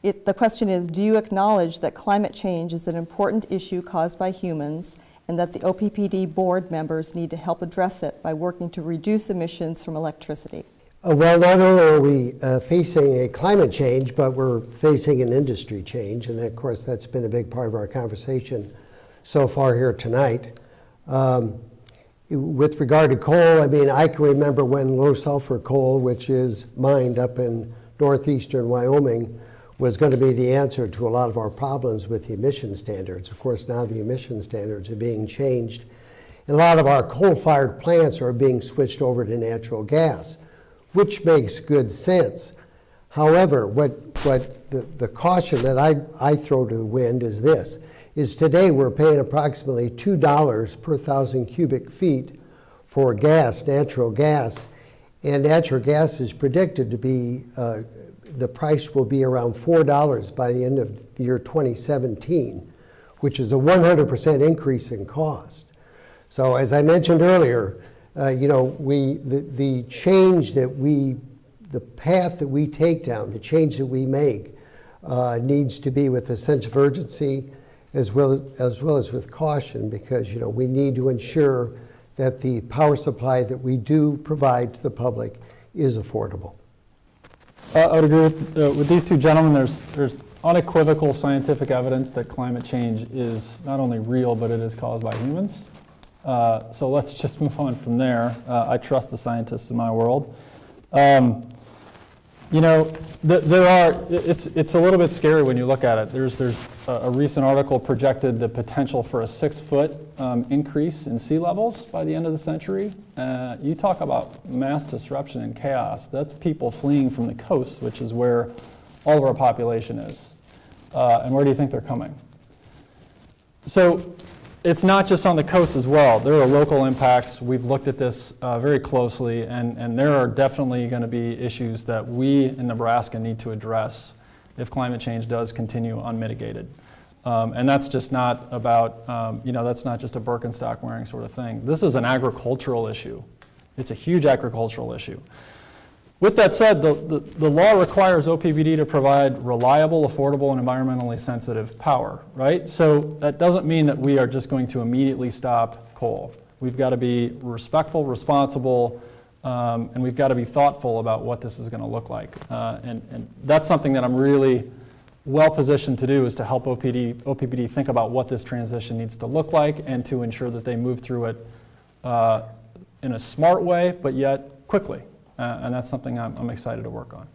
The question is, do you acknowledge that climate change is an important issue caused by humans and that the OPPD board members need to help address it by working to reduce emissions from electricity? Well, not only are we facing a climate change, but we're facing an industry change, and of course that's been a big part of our conversation so far here tonight. With regard to coal, I mean, I can remember when low sulfur coal, which is mined up in northeastern Wyoming, was going to be the answer to a lot of our problems with the emission standards. Of course, now the emission standards are being changed, and a lot of our coal-fired plants are being switched over to natural gas, which makes good sense. However, what the caution that I throw to the wind is this, is today we're paying approximately $2 per 1,000 cubic feet for gas, natural gas, and natural gas is predicted to be the price will be around $4 by the end of the year 2017, which is a 100% increase in cost. So as I mentioned earlier, the change that the path that we take down, the change that we make needs to be with a sense of urgency as well as with caution, because we need to ensure that the power supply that we do provide to the public is affordable. I would agree with these two gentlemen. There's unequivocal scientific evidence that climate change is not only real, but it is caused by humans. So let's just move on from there. I trust the scientists in my world. It's a little bit scary when you look at it. There's a recent article projected the potential for a 6-foot increase in sea levels by the end of the century. You talk about mass disruption and chaos. That's people fleeing from the coast, which is where all of our population is. And where do you think they're coming? So it's not just on the coast as well. There are local impacts. We've looked at this very closely, and there are definitely going to be issues that we in Nebraska need to address if climate change does continue unmitigated. And that's just not about, that's not just a Birkenstock wearing sort of thing. This is an agricultural issue. It's a huge agricultural issue. With that said, the law requires OPPD to provide reliable, affordable, and environmentally sensitive power, right? So that doesn't mean that we are just going to immediately stop coal. We've got to be respectful, responsible, and we've got to be thoughtful about what this is going to look like. And that's something that I'm really well positioned to do, is to help OPPD think about what this transition needs to look like and to ensure that they move through it in a smart way, but yet quickly. And that's something I'm excited to work on.